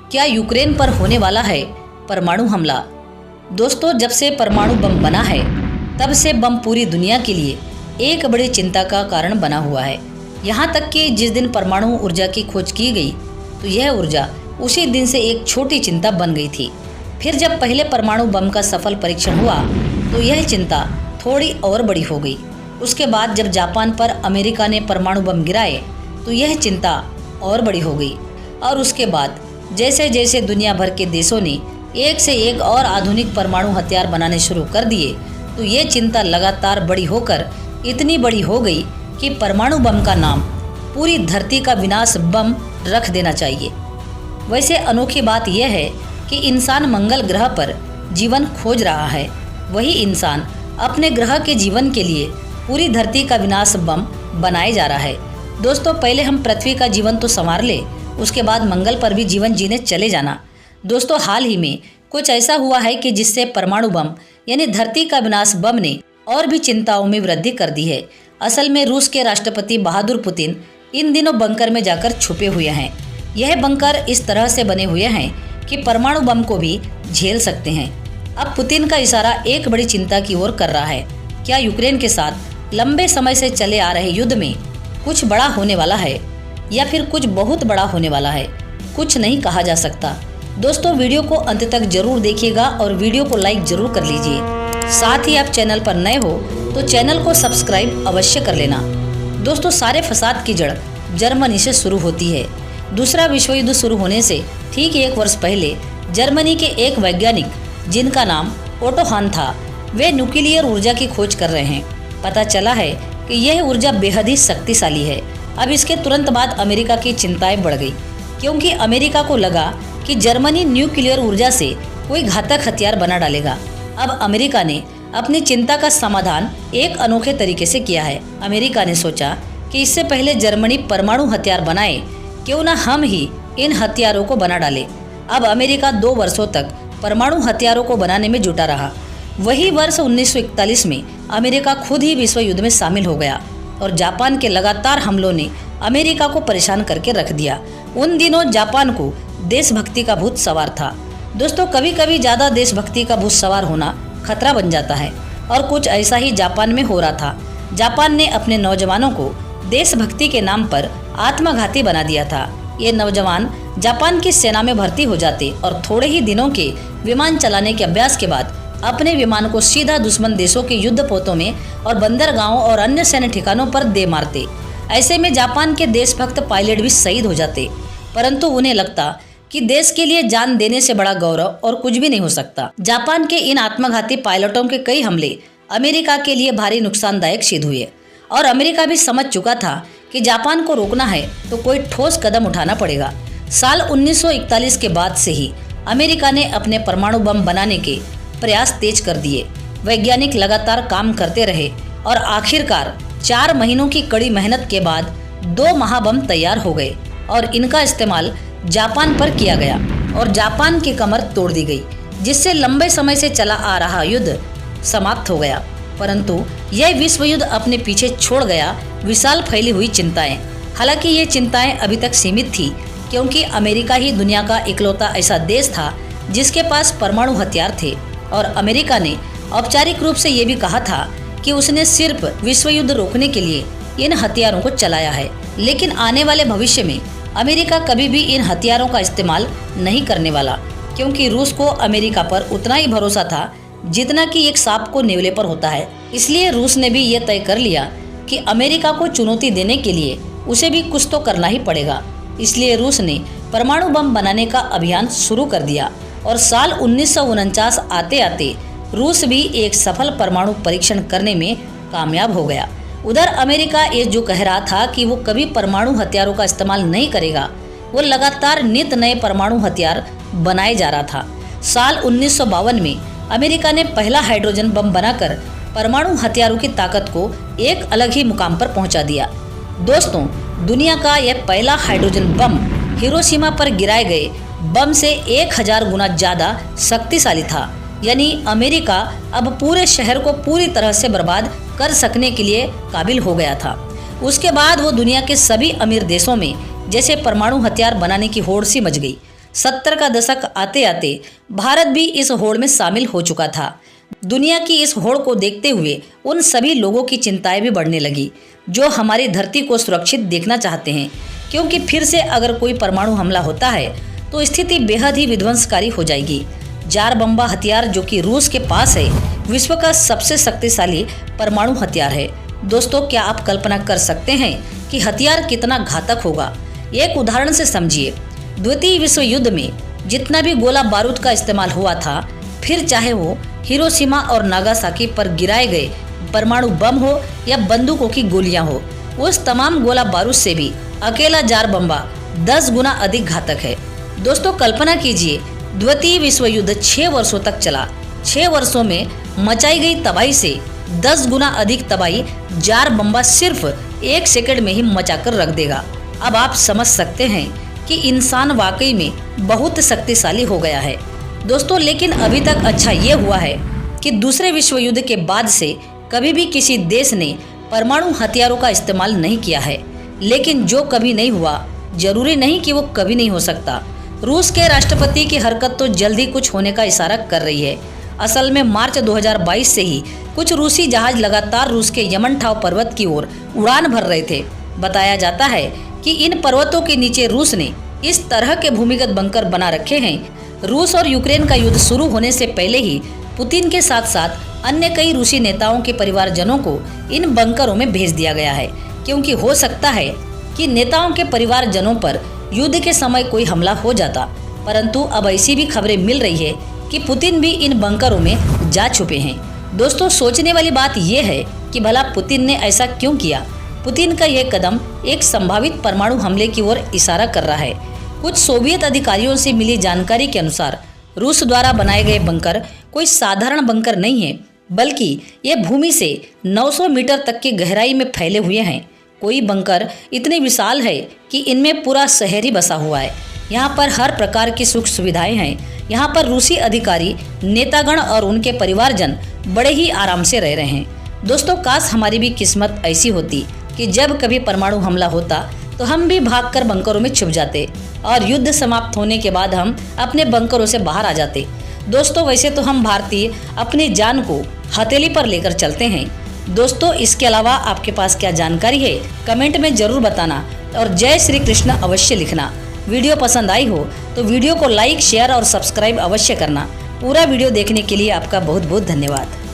क्या यूक्रेन पर होने वाला है परमाणु हमला? दोस्तों, जब से परमाणु बम बना है तब से बम पूरी दुनिया के लिए एक बड़ी चिंता का कारण बना हुआ है। यहाँ तक कि जिस दिन परमाणु ऊर्जा की खोज की गई तो यह ऊर्जा उसी दिन से एक छोटी चिंता बन गई थी। फिर जब पहले परमाणु बम का सफल परीक्षण हुआ तो यह चिंता थोड़ी और बड़ी हो गई। उसके बाद जब जापान पर अमेरिका ने परमाणु बम गिराए तो यह चिंता और बड़ी हो गई। और उसके बाद जैसे जैसे दुनिया भर के देशों ने एक से एक और आधुनिक परमाणु हथियार बनाने शुरू कर दिए तो ये चिंता लगातार बड़ी होकर इतनी बड़ी हो गई कि परमाणु बम का नाम पूरी धरती का विनाश बम रख देना चाहिए। वैसे अनोखी बात यह है कि इंसान मंगल ग्रह पर जीवन खोज रहा है, वही इंसान अपने ग्रह के जीवन के लिए पूरी धरती का विनाश बम बनाए जा रहा है। दोस्तों, पहले हम पृथ्वी का जीवन तो संवार ले, उसके बाद मंगल पर भी जीवन जीने चले जाना। दोस्तों, हाल ही में कुछ ऐसा हुआ है कि जिससे परमाणु बम यानी धरती का विनाश बम ने और भी चिंताओं में वृद्धि कर दी है। असल में रूस के राष्ट्रपति बहादुर पुतिन इन दिनों बंकर में जाकर छुपे हुए हैं। यह बंकर इस तरह से बने हुए हैं कि परमाणु बम को भी झेल सकते हैं। अब पुतिन का इशारा एक बड़ी चिंता की ओर कर रहा है। क्या यूक्रेन के साथ लंबे समय से चले आ रहे युद्ध में कुछ बड़ा होने वाला है या फिर कुछ बहुत बड़ा होने वाला है? कुछ नहीं कहा जा सकता। दोस्तों, वीडियो को अंत तक जरूर देखिएगा और वीडियो को लाइक जरूर कर लीजिए। साथ ही आप चैनल पर नए हो तो चैनल को सब्सक्राइब अवश्य कर लेना। दोस्तों, सारे फसाद की जड़ जर्मनी से शुरू होती है। दूसरा विश्व युद्ध शुरू होने से ठीक 1 वर्ष पहले जर्मनी के एक वैज्ञानिक जिनका नाम ओटो हान था, वे न्यूक्लियर ऊर्जा की खोज कर रहे हैं। पता चला है कि यह ऊर्जा बेहद ही शक्तिशाली है। अब इसके तुरंत बाद अमेरिका की चिंताएं बढ़ गई, क्योंकि अमेरिका को लगा कि जर्मनी न्यूक्लियर ऊर्जा से कोई घातक हथियार बना डालेगा। अब अमेरिका ने अपनी चिंता का समाधान एक अनोखे तरीके से किया है। अमेरिका ने सोचा कि इससे पहले जर्मनी परमाणु हथियार बनाए, क्यों ना हम ही इन हथियारों को बना डाले। अब अमेरिका 2 वर्षों तक परमाणु हथियारों को बनाने में जुटा रहा। वही वर्ष 1941 में अमेरिका खुद ही विश्व युद्ध में शामिल हो गया और जापान के लगातार हमलों ने अमेरिका को परेशान करके रख दिया। उन दिनों जापान को देशभक्ति का भूत सवार था। दोस्तों, कभी कभी ज़्यादा देशभक्ति का भूत सवार होना खतरा बन जाता है और कुछ ऐसा ही जापान में हो रहा था। जापान ने अपने नौजवानों को देशभक्ति के नाम पर आत्मघाती बना दिया था। ये नौजवान जापान की सेना में भर्ती हो जाते और थोड़े ही दिनों के विमान चलाने के अभ्यास के बाद अपने विमान को सीधा दुश्मन देशों के युद्धपोतों में और बंदरगाहों और अन्य सैन्य ठिकानों पर दे मारते। ऐसे में जापान के देशभक्त पायलट भी शहीद हो जाते, परंतु उन्हें लगता कि देश के लिए जान देने से बड़ा गौरव और कुछ भी नहीं हो सकता। जापान के इन आत्मघाती पायलटों के कई हमले अमेरिका के लिए भारी नुकसानदायक सिद्ध हुए और अमेरिका भी समझ चुका था कि जापान को रोकना है तो कोई ठोस कदम उठाना पड़ेगा। साल 1941 के बाद से ही अमेरिका ने अपने परमाणु बम बनाने के प्रयास तेज कर दिए। वैज्ञानिक लगातार काम करते रहे और आखिरकार 4 महीनों की कड़ी मेहनत के बाद 2 महाबम तैयार हो गए और इनका इस्तेमाल जापान पर किया गया और जापान की कमर तोड़ दी गई, जिससे लंबे समय से चला आ रहा युद्ध समाप्त हो गया। परंतु यह विश्व युद्ध अपने पीछे छोड़ गया विशाल फैली हुई चिंताएं। हालांकि ये चिंताएं अभी तक सीमित थी, क्योंकि अमेरिका ही दुनिया का इकलौता ऐसा देश था जिसके पास परमाणु हथियार थे और अमेरिका ने औपचारिक रूप से ये भी कहा था कि उसने सिर्फ विश्व युद्ध रोकने के लिए इन हथियारों को चलाया है। लेकिन आने वाले भविष्य में अमेरिका कभी भी इन हथियारों का इस्तेमाल नहीं करने वाला, क्योंकि रूस को अमेरिका पर उतना ही भरोसा था जितना कि एक सांप को नेवले पर होता है। इसलिए रूस ने भी ये तय कर लिया कि अमेरिका को चुनौती देने के लिए उसे भी कुछ तो करना ही पड़ेगा। इसलिए रूस ने परमाणु बम बनाने का अभियान शुरू कर दिया और साल 1949 आते आते रूस भी एक सफल परमाणु परीक्षण करने में कामयाब हो गया। उधर अमेरिका ये जो कह रहा था कि वो कभी परमाणु हथियारों का इस्तेमाल नहीं करेगा, वो लगातार नित नए परमाणु हथियार बनाए जा रहा था। साल 1952 में अमेरिका ने पहला हाइड्रोजन बम बनाकर परमाणु हथियारों की ताकत को एक अलग ही मुकाम पर पहुंचा दिया। दोस्तों, दुनिया का यह पहला हाइड्रोजन बम हिरोशिमा पर गिराए गए बम से 1000 गुना ज़्यादा शक्तिशाली था। यानी अमेरिका अब पूरे शहर को पूरी तरह से बर्बाद कर सकने के लिए काबिल हो गया था। उसके बाद वो दुनिया के सभी अमीर देशों में जैसे परमाणु हथियार बनाने की होड़ सी मच गई। 70 का दशक आते आते भारत भी इस होड़ में शामिल हो चुका था। दुनिया की इस होड़ को देखते हुए उन सभी लोगों की चिंताएं भी बढ़ने लगी जो हमारी धरती को सुरक्षित देखना चाहते हैं, क्योंकि फिर से अगर कोई परमाणु हमला होता है तो स्थिति बेहद ही विध्वंसकारी हो जाएगी। जार बम्बा हथियार जो कि रूस के पास है, विश्व का सबसे शक्तिशाली परमाणु हथियार है। दोस्तों, क्या आप कल्पना कर सकते हैं कि हथियार कितना घातक होगा? एक उदाहरण से समझिए। द्वितीय विश्व युद्ध में जितना भी गोला बारूद का इस्तेमाल हुआ था, फिर चाहे वो हिरोशिमा और नागासाकी पर गिराए गए परमाणु बम हो या बंदूकों की गोलियां हो, उस तमाम गोला बारूद से भी अकेला जार बम्बा 10 गुना अधिक घातक है। दोस्तों, कल्पना कीजिए, द्वितीय विश्व युद्ध 6 वर्षों तक चला। 6 वर्षों में मचाई गई तबाही से 10 गुना अधिक तबाही जार बम्बा सिर्फ 1 सेकंड में ही मचाकर रख देगा। अब आप समझ सकते हैं कि इंसान वाकई में बहुत शक्तिशाली हो गया है। दोस्तों, लेकिन अभी तक अच्छा ये हुआ है कि दूसरे विश्व युद्ध के बाद से कभी भी किसी देश ने परमाणु हथियारों का इस्तेमाल नहीं किया है। लेकिन जो कभी नहीं हुआ, जरूरी नहीं कि वो कभी नहीं हो सकता। रूस के राष्ट्रपति की हरकत तो जल्द ही कुछ होने का इशारा कर रही है। असल में मार्च 2022 से ही कुछ रूसी जहाज लगातार रूस के यमनटाव पर्वत की ओर उड़ान भर रहे थे। बताया जाता है कि इन पर्वतों के नीचे रूस ने इस तरह के भूमिगत बंकर बना रखे हैं। रूस और यूक्रेन का युद्ध शुरू होने से पहले ही पुतिन के साथ साथ अन्य कई रूसी नेताओं के परिवारजनों को इन बंकरों में भेज दिया गया है, क्योंकि हो सकता है कि नेताओं के परिवारजनों पर युद्ध के समय कोई हमला हो जाता। परंतु अब ऐसी भी खबरें मिल रही है कि पुतिन भी इन बंकरों में जा छुपे हैं। दोस्तों, सोचने वाली बात यह है कि भला पुतिन ने ऐसा क्यों किया? पुतिन का यह कदम एक संभावित परमाणु हमले की ओर इशारा कर रहा है। कुछ सोवियत अधिकारियों से मिली जानकारी के अनुसार रूस द्वारा बनाए गए बंकर कोई साधारण बंकर नहीं है, बल्कि ये भूमि से 900 मीटर तक की गहराई में फैले हुए हैं। कोई बंकर इतने विशाल है कि इनमें पूरा शहर ही बसा हुआ है। यहाँ पर हर प्रकार की सुख सुविधाएं हैं। यहाँ पर रूसी अधिकारी, नेतागण और उनके परिवारजन बड़े ही आराम से रह रहे हैं। दोस्तों, काश हमारी भी किस्मत ऐसी होती कि जब कभी परमाणु हमला होता तो हम भी भागकर बंकरों में छुप जाते और युद्ध समाप्त होने के बाद हम अपने बंकरों से बाहर आ जाते। दोस्तों, वैसे तो हम भारतीय अपनी जान को हथेली पर लेकर चलते हैं। दोस्तों, इसके अलावा आपके पास क्या जानकारी है, कमेंट में जरूर बताना और जय श्री कृष्ण अवश्य लिखना। वीडियो पसंद आई हो तो वीडियो को लाइक, शेयर और सब्सक्राइब अवश्य करना। पूरा वीडियो देखने के लिए आपका बहुत बहुत धन्यवाद।